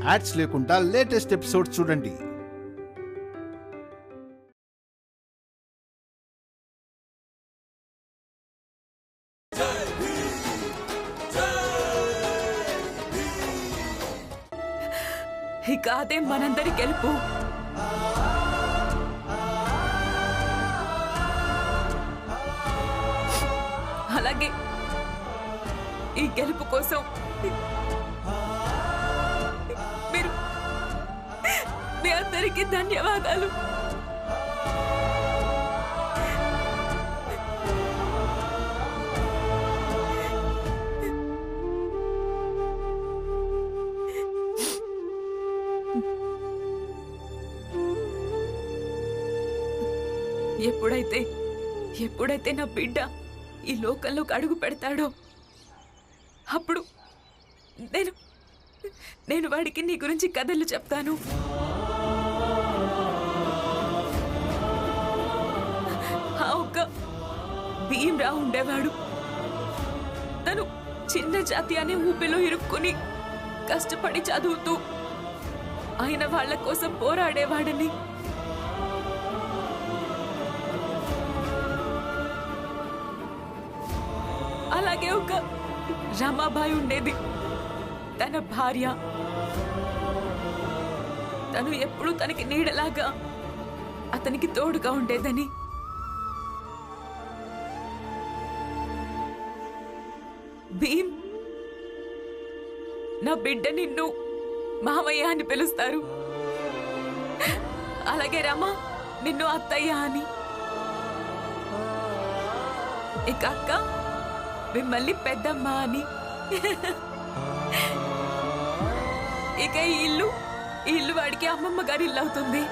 Ads లేకుండా latest episodes చూడండి. ఇక అదే మనందరి గెలుపు. అలాగే ఈ గెలుపు కోసం మీరు మీ అందరికీ ధన్యవాదాలు. ఎప్పుడైతే నా బిడ్డ ఈ లోకంలోకి అడుగు పెడతాడో అప్పుడు నేను వాడికి నీ గురించి కథలు చెప్తాను. ఆ ఒక్క భీమ్రావు ఉండేవాడు. తను చిన్న జాతి అనే ఊపిలో ఇరుక్కుని కష్టపడి చదువుతూ ఆయన వాళ్ళ కోసం పోరాడేవాడని. అలాగే ఒక రమాబాయి ఉండేది, తన భార్య. తను ఎప్పుడూ తనకి నీడలాగా అతనికి తోడుగా ఉండేదని. భీమ్, నా బిడ్డ నిన్ను మామయ్య అని పిలుస్తారు. అలాగే రమ నిన్ను అత్తయ్య అని. ఇక అక్క మిమ్మల్ని పెద్దమ్మ అని. ఇక ఈ ఇల్లు వాడికి అమ్మమ్మ గారి ఇల్లు అవుతుంది.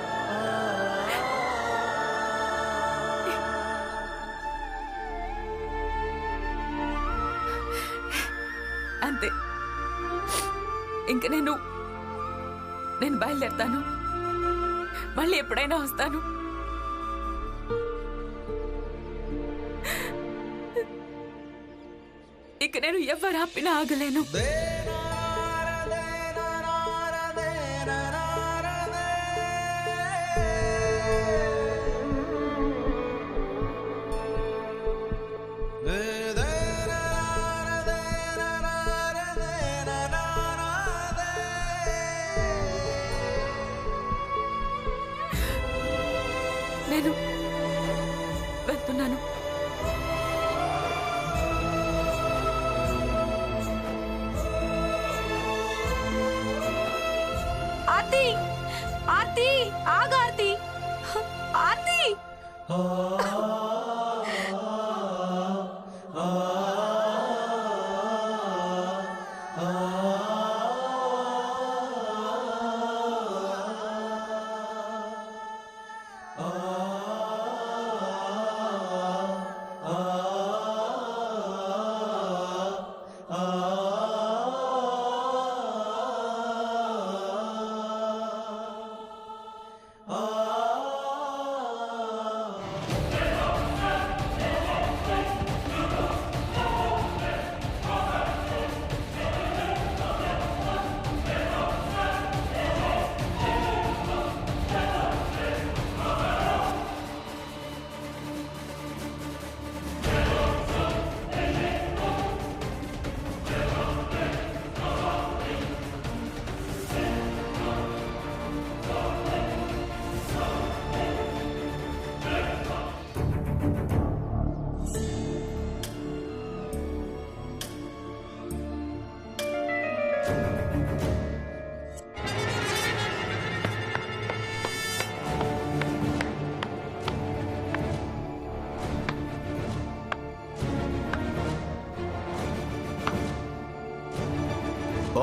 అంతే. ఇంక నేను బయలుదేరుతాను. మళ్ళీ ఎప్పుడైనా వస్తాను. ఇక నేను ఎవరు ఆపినా ఆగలేను. నేను వెళ్తున్నాను. ఆర్తి, ఆగు ఆర్తి. ఆర్తి,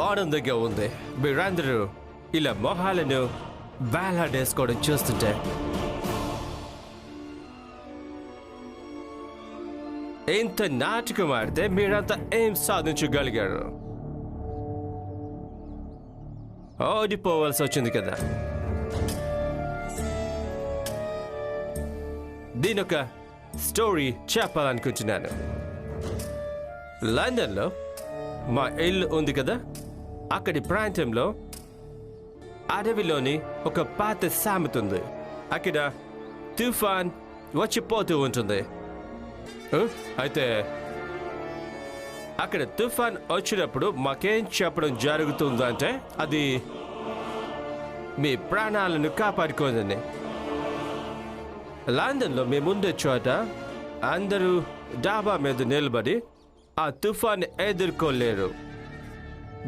ఆనందంగా ఉంది. మీరందరూ ఇలా మొహాలను వేలాడేసుకోవడం చూస్తుంటే ఇంత నాటకం ఆడితే మీరంతా ఏం సాధించగలిగారు? ఓడిపోవాల్సి వచ్చింది కదా. దీనొక స్టోరీ చెప్పాలనుకుంటున్నాను. లండన్లో మా ఇల్లు ఉంది కదా, అక్కడి ప్రాంతంలో అడవిలోని ఒక పాత సామెత ఉంది. అక్కడ తుఫాన్ వచ్చిపోతూ ఉంటుంది. అయితే అక్కడ తుఫాన్ వచ్చినప్పుడు మాకేం చెప్పడం జరుగుతుందంటే అది మీ ప్రాణాలను కాపాడుకోదండి. లండన్లో మేముండే చోట అందరూ డాబా మీద నిలబడి ఆ తుఫాన్ని ఎదుర్కోలేరు.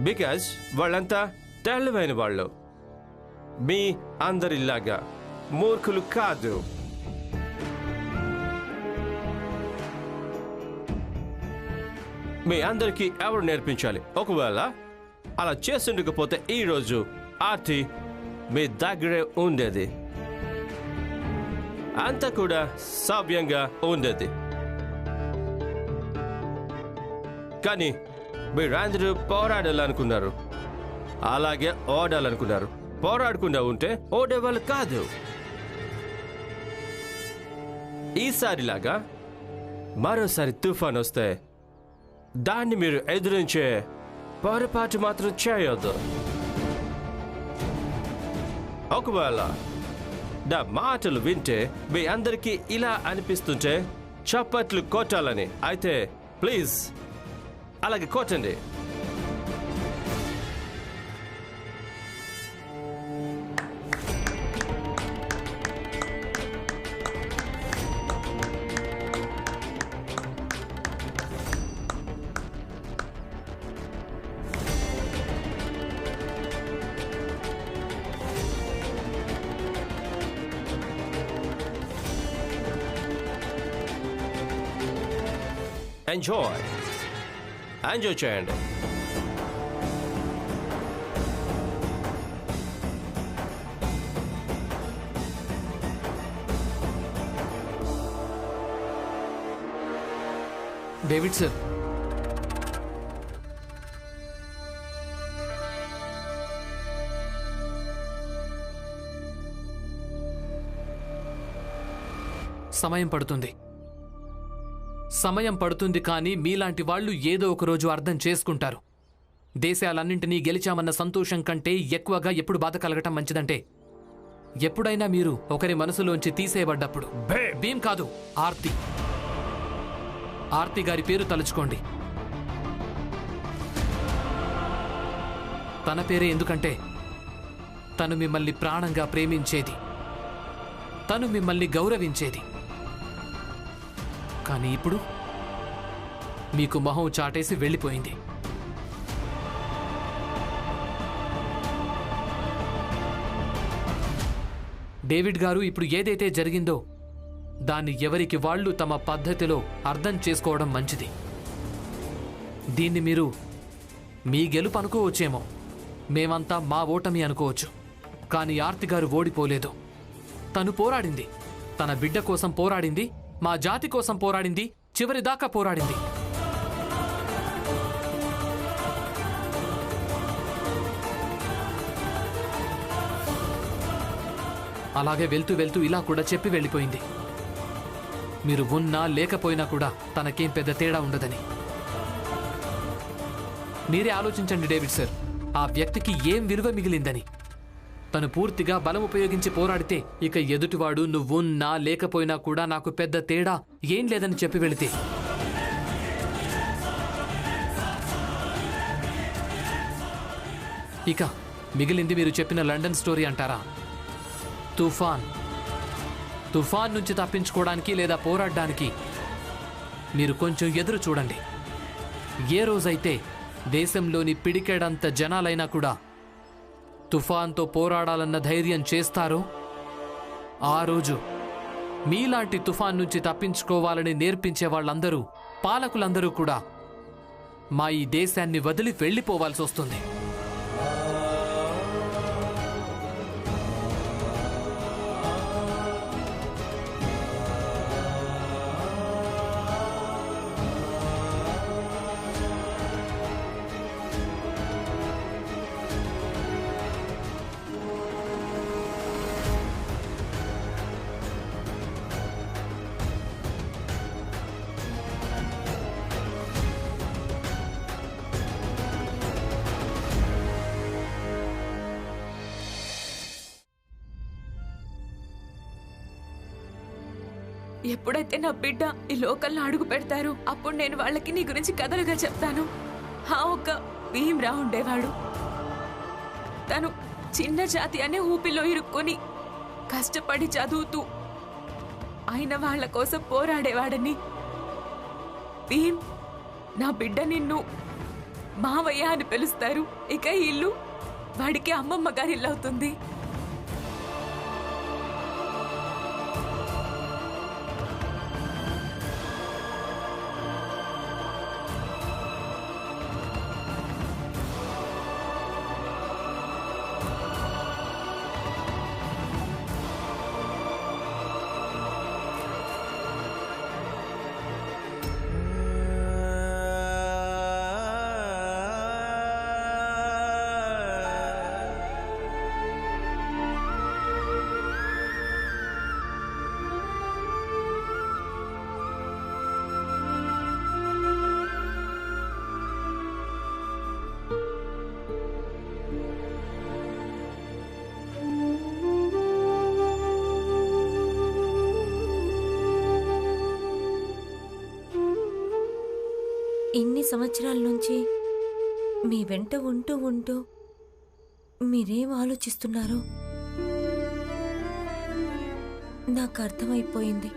బికాజ్ వాళ్ళంతా తెలివైన వాళ్ళు. మీ అందరిలాగా మూర్ఖులు కాదు. మీ అందరికీ ఎవరు నేర్పించాలి? ఒకవేళ అలా చేస్తుండకపోతే ఈరోజు ఆర్తి మీ దగ్గరే ఉండేది, అంతా కూడా సవ్యంగా ఉండేది. కానీ మీరందరూ పోరాడాలనుకున్నారు, అలాగే ఓడాలనుకున్నారు. పోరాడకుండా ఉంటే ఓడేవాళ్ళు కాదు. ఈసారిలాగా మరోసారి తుఫాన్ వస్తే దాన్ని మీరు ఎదురించే పొరపాటు మాత్రం చేయొద్దు. ఒకవేళ నా మాటలు వింటే మీ అందరికీ ఇలా అనిపిస్తుంటే చప్పట్లు కొట్టాలని, అయితే ప్లీజ్ అలాగే కొట్టండి. ఎంజాయ్ చేయండి. డేవిడ్ సార్, సమయం పడుతుంది కానీ మీలాంటి వాళ్ళు ఏదో ఒక రోజు అర్థం చేసుకుంటారు. దేశాలన్నింటినీ గెలిచామన్న సంతోషం కంటే ఎక్కువగా ఎప్పుడు బాధ కలగటం మంచిదంటే ఎప్పుడైనా మీరు ఒకరి మనసులోంచి తీసేయబడ్డప్పుడు. భీమ్ కాదు, ఆర్తి గారి పేరు తలుచుకోండి. తన పేరే ఎందుకంటే తను మిమ్మల్ని ప్రాణంగా ప్రేమించేది, తను మిమ్మల్ని గౌరవించేది. కానీ ఇప్పుడు మీకు మొహం చాటేసి వెళ్ళిపోయింది. డేవిడ్ గారు, ఇప్పుడు ఏదైతే జరిగిందో దాన్ని ఎవరికి వాళ్ళు తమ పద్ధతిలో అర్థం చేసుకోవడం మంచిది. దీన్ని మీరు మీ గెలుపు అనుకోవచ్చేమో, మేమంతా మా ఓటమి అనుకోవచ్చు. కానీ ఆర్తి గారు ఓడిపోలేదు. తను పోరాడింది, తన బిడ్డ కోసం పోరాడింది, మా జాతి కోసం పోరాడింది, చివరిదాకా పోరాడింది. అలాగే వెళ్తూ వెళ్తూ ఇలా కూడా చెప్పి వెళ్ళిపోయింది, మీరు ఉన్నా లేకపోయినా కూడా తనకేం పెద్ద తేడా ఉండదని. మీరే ఆలోచించండి డేవిడ్ సార్, ఆ వ్యక్తికి ఏం విలువ మిగిలిందని. తను పూర్తిగా బలం ఉపయోగించి పోరాడితే ఇక ఎదుటివాడు నువ్వున్నా లేకపోయినా కూడా నాకు పెద్ద తేడా ఏం లేదని చెప్పి వెళితే, ఇక మిగిలింది మీరు చెప్పిన లండన్ స్టోరీ అంటారా? తుఫాన్ నుంచి తప్పించుకోవడానికి లేదా పోరాడడానికి మీరు కొంచెం ఎదురు చూడండి. ఏ రోజైతే దేశంలోని పిడికెడంత జనాలైనా కూడా తుఫాన్తో పోరాడాలన్న ధైర్యం చేస్తారో ఆ రోజు మీలాంటి తుఫాన్ నుంచి తప్పించుకోవాలని నేర్పించే వాళ్ళందరూ, పాలకులందరూ కూడా మా ఈ దేశాన్ని వదిలి వెళ్ళిపోవాల్సి వస్తుంది. ఎప్పుడైతే నా బిడ్డ ఈ లోకల్లో అడుగు పెడతారో అప్పుడు నేను వాళ్ళకి నీ గురించి కథలుగా చెప్తాను. ఒక భీమ్రా ఉండేవాడు. తను చిన్న జాతి అనే ఊపిలో ఇరుక్కొని కష్టపడి చదువుతూ ఆయన వాళ్ళ కోసం పోరాడేవాడని. భీమ్, నా బిడ్డ నిన్ను మావయ్య అని పిలుస్తారు. ఇక ఈ ఇల్లు వాడికి అమ్మమ్మ గారి ఇల్లు అవుతుంది. ఇన్ని సంవత్సరాల నుంచి మీ వెంట ఉంటూ ఉంటూ మీరేం ఆలోచిస్తున్నారో నాకు అర్థమైపోయింది.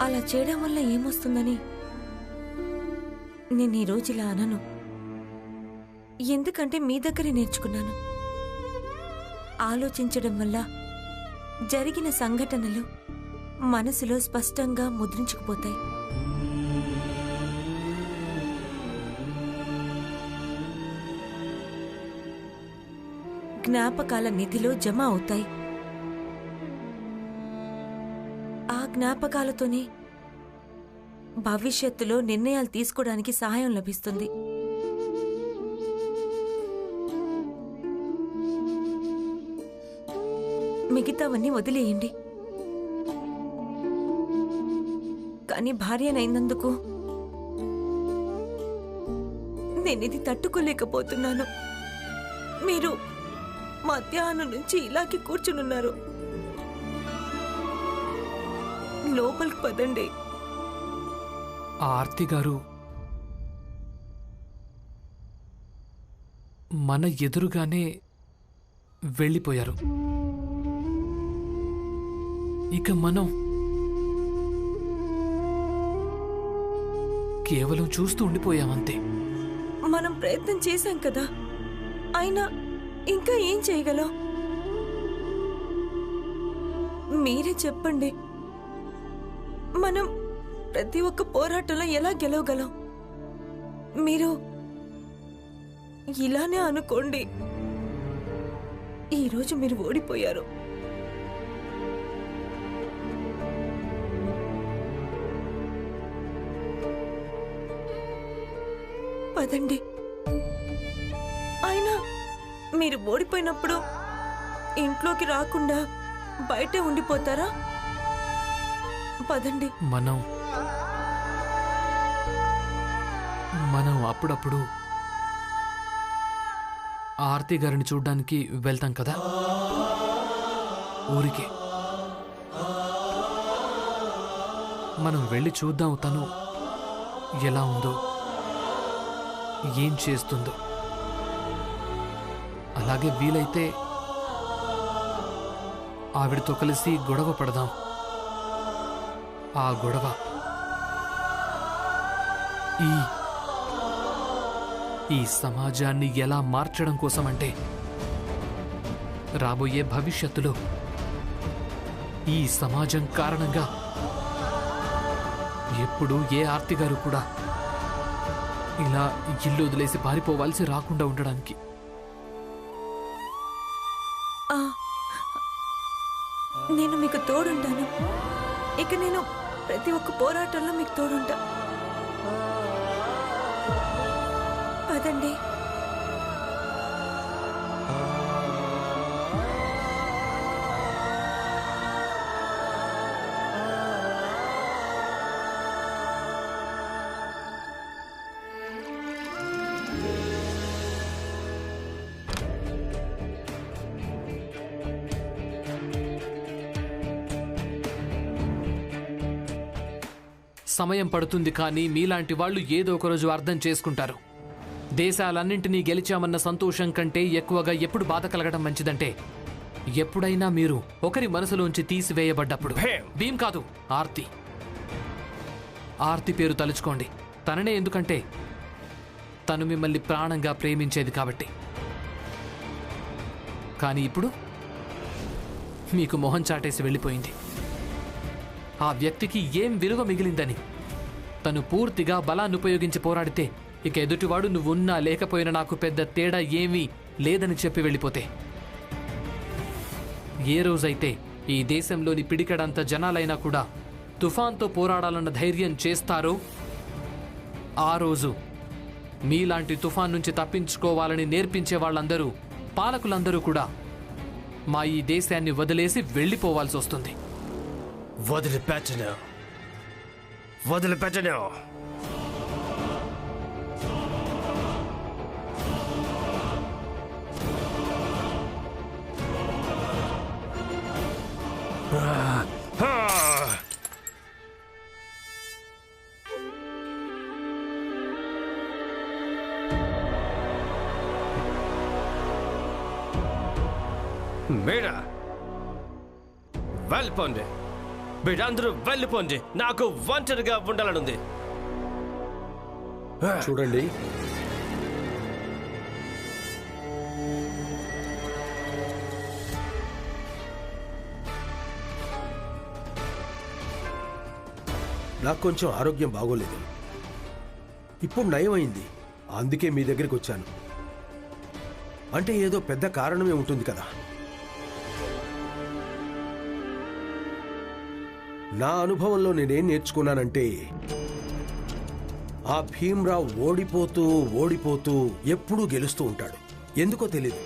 అలా చేయడం వల్ల ఏమొస్తుందని నేను ఈరోజు ఇలా అనను. ఎందుకంటే మీ దగ్గరే నేర్చుకున్నాను. ఆలోచించడం వల్ల జరిగిన సంఘటనలు మనసులో స్పష్టంగా ముద్రించుకుపోతాయి. జ్ఞాపకాల నిధిలో జమ అవుతాయి. ఆ జ్ఞాపకాలతోనే భవిష్యత్తులో నిర్ణయాలు తీసుకోవడానికి సహాయం లభిస్తుంది. మిగతావన్నీ వదిలేయండి. కానీ భార్యనైనందుకు నేనిది తట్టుకోలేకపోతున్నాను. మీరు మధ్యాహ్నం నుంచి ఇలాగే కూర్చునున్నారు. లోపలికి పదండి. ఆర్తి గారు మన ఎదురుగానే వెళ్ళిపోయారు. ఇక మనం కేవలం చూస్తూ ఉండిపోయామంతే. మనం ప్రయత్నం చేశాం కదా, అయినా ఇంకా ఏం చేయగలం? మీరే చెప్పండి. మనం ప్రతి ఒక్క పోరాటంలో ఎలా గెలవగలం? మీరు ఇలానే అనుకోండి. ఈరోజు మీరు ఓడిపోయారు. పదండి. అయినా మీరు ఓడిపోయినప్పుడు ఇంట్లోకి రాకుండా బయటే ఉండిపోతారా? పదండి. మనం అప్పుడప్పుడు ఆర్తి గారిని చూడ్డానికి వెళ్తాం కదా, ఊరికే. మనం వెళ్ళి చూద్దాం తను ఎలా ఉందో, ఏం చేస్తుందో. అలాగే వీలైతే ఆవిడతో కలిసి గొడవ పడదాం. ఆ గొడవ ఈ సమాజాన్ని ఎలా మార్చడం కోసమంటే రాబోయే భవిష్యత్తులో ఈ సమాజం కారణంగా ఎప్పుడూ ఏ ఆర్తి గారు కూడా ఇలా ఇల్లు వదిలేసి పారిపోవాల్సి రాకుండా ఉండడానికి. నేను మీకు తోడుంటాను. ఇక నేను ప్రతి ఒక్క పోరాటంలో మీకు తోడుంటా. పదండి. సమయం పడుతుంది, కానీ మీలాంటి వాళ్ళు ఏదో ఒకరోజు అర్థం చేసుకుంటారు. దేశాలన్నింటినీ గెలిచామన్న సంతోషం కంటే ఎక్కువగా ఎప్పుడు బాధ కలగడం మంచిదంటే ఎప్పుడైనా మీరు ఒకరి మనసులోంచి తీసివేయబడ్డప్పుడు. భీమ్ కాదు, ఆర్తి. ఆర్తి పేరు తలుచుకోండి. తననే ఎందుకంటే తను మిమ్మల్ని ప్రాణంగా ప్రేమించేది కాబట్టి. కానీ ఇప్పుడు మీకు మొహం చాటేసి వెళ్ళిపోయింది. ఆ వ్యక్తికి ఏం విలువ మిగిలిందని తను పూర్తిగా బలాన్ని ఉపయోగించి పోరాడితే ఇక ఎదుటివాడు నువ్వున్నా లేకపోయినా నాకు పెద్ద తేడా ఏమీ లేదని చెప్పి వెళ్ళిపోతే, ఏ రోజైతే ఈ దేశంలోని పిడికెడంత జనాలైనా కూడా తుఫాన్తో పోరాడాలన్న ధైర్యం చేస్తారో ఆ రోజు మీలాంటి తుఫాన్ నుంచి తప్పించుకోవాలని నేర్పించే వాళ్ళందరూ, పాలకులందరూ కూడా మా ఈ దేశాన్ని వదిలేసి వెళ్ళిపోవాల్సి వస్తుంది. వదిలిపెట్టను, వదిలిపెట్టను. మీరా వెళ్ళిపోండి, మీరందరూ వెళ్ళిపోండి. నాకు ఒంటరిగా ఉండాలనుంది. చూడండి, నాకు కొంచెం ఆరోగ్యం బాగోలేదు. ఇప్పుడు నయమైంది, అందుకే మీ దగ్గరికి వచ్చాను. అంటే ఏదో పెద్ద కారణమే ఉంటుంది కదా. నా అనుభవంలో నేనేం నేర్చుకున్నానంటే, ఆ భీమ్రావ్ ఓడిపోతూ ఓడిపోతూ ఎప్పుడూ గెలుస్తూ ఉంటాడు. ఎందుకో తెలీదు.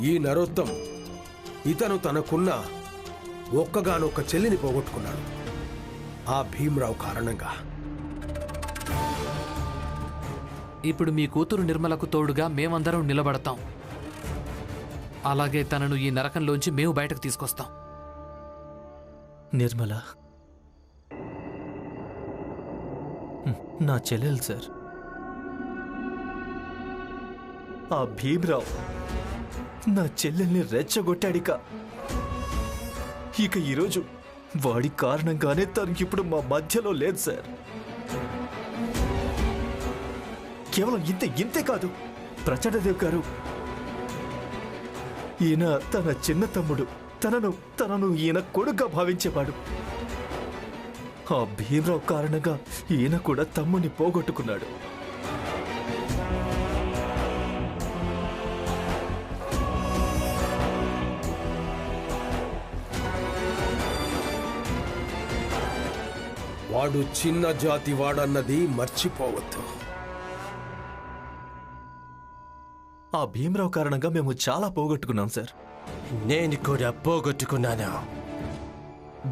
ఈ నరోత్తం ఇతను తనకున్న ఒక్కగానొక్క చెల్లిని పోగొట్టుకున్నాడు ఆ భీమ్రావ్ కారణంగా. ఇప్పుడు మీ కూతురు నిర్మలకు తోడుగా మేమందరం నిలబడతాం. అలాగే తనను ఈ నరకంలోంచి మేము బయటకు తీసుకొస్తాం. నిర్మల నా చెల్లెలు సార్. ఆ భీమ్రావ్ నా చెల్లెల్ని రెచ్చగొట్టాడిక. ఇక ఈరోజు వాడి కారణంగానే తనకి ఇప్పుడు మా మధ్యలో లేదు సార్. కేవలం ఇంతే కాదు ప్రచండదేవ్ గారు, ఈయన తన చిన్న తమ్ముడు, తనను ఈయన కొడుగ్గా భావించేవాడు. ఆ భీమ్రావ్ కారణంగా ఈయన కూడా తమ్ముని పోగొట్టుకున్నాడు. వాడు చిన్న జాతి వాడన్నది మర్చిపోవద్దు. ఆ భీమ్రావ్ కారణంగా మేము చాలా పోగొట్టుకున్నాం సార్. నేను కూడా పోగొట్టుకున్నాను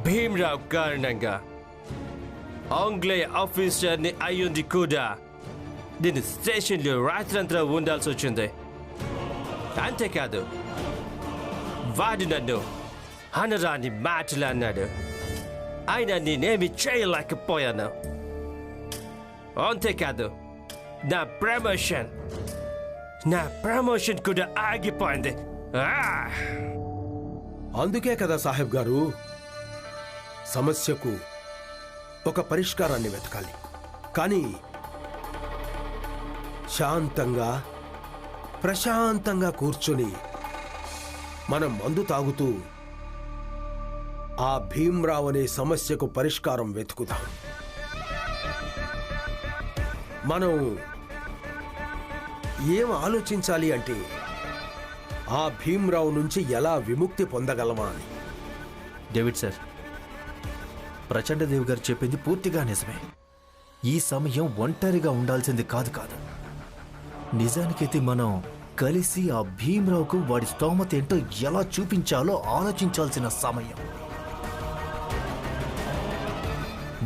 భీమ్రావ్ కారణంగా. ఆంగ్లేయ ఆఫీసర్ని అయ్యుండి కూడా నేను స్టేషన్లో రాత్రంతా ఉండాల్సి వచ్చింది. అంతేకాదు, వాడు నన్ను అనరాని మాటలు అన్నాడు. ఆయన నేనేమి చేయలేకపోయాను. అంతేకాదు, నా ప్రమోషన్ కూడా ఆగిపోయింది. అందుకే కదా సాహెబ్ గారు, సమస్యకు ఒక పరిష్కారాన్ని వెతకాలి. కానీ ప్రశాంతంగా కూర్చొని మనం మందు తాగుతూ ఆ భీమ్రావ్ అనే సమస్యకు పరిష్కారం వెతుకుదాం. మనం ఏం ఆలోచించాలి అంటే, ఆ భీమ్రావ్ నుంచి ఎలా విముక్తి పొందగలమా అని. డేవిడ్ సార్, ప్రచండదేవ్ గారు చెప్పింది పూర్తిగా నిజమే. ఈ సమయం ఒంటరిగా ఉండాల్సింది కాదు. నిజానికైతే మనం కలిసి ఆ భీమ్రావుకు వాడి స్తోమత ఏంటో ఎలా చూపించాలో ఆలోచించాల్సిన సమయం.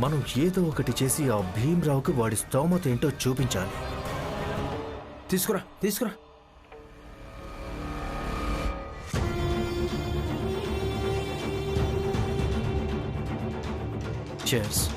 మనం ఏదో ఒకటి చేసి ఆ భీమ్రావుకు వాడి స్తోమత ఏంటో చూపించాలి. తీసుకురా. చేర్స్.